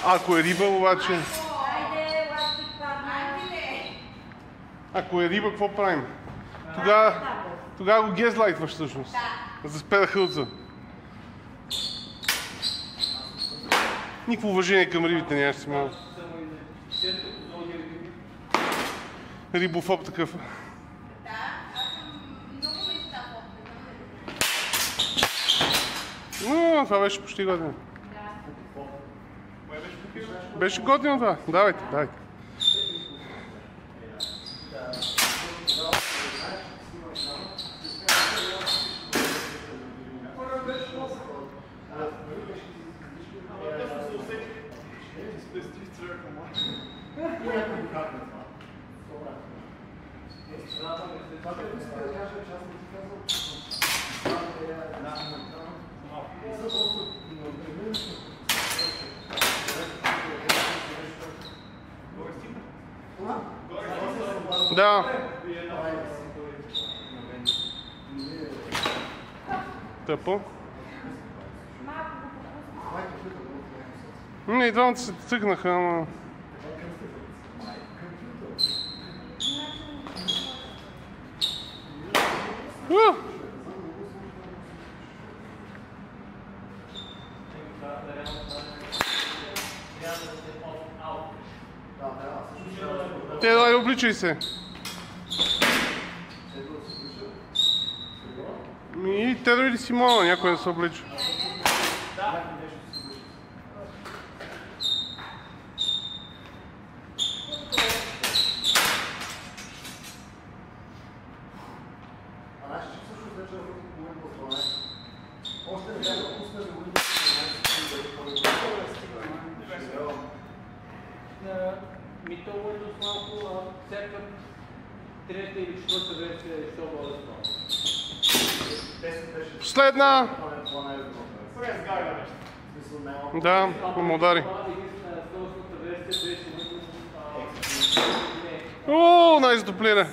Ако е риба, обаче... Ако е риба, какво правим? Тогава го гезлайтваш всъщност. За да спе да хълца. Никакво уважение към рибите нямаш си малко. Рибофоб такъв. Но, това беше почти готино. Беше готино това. Давайте, давайте. Да. Тъпо. Не, и двамата се цъкнаха, ама... Те, давай, обличай се. И Тедо или Симона, някой да се облича. Последна! Да, помодари. Найс дуплира.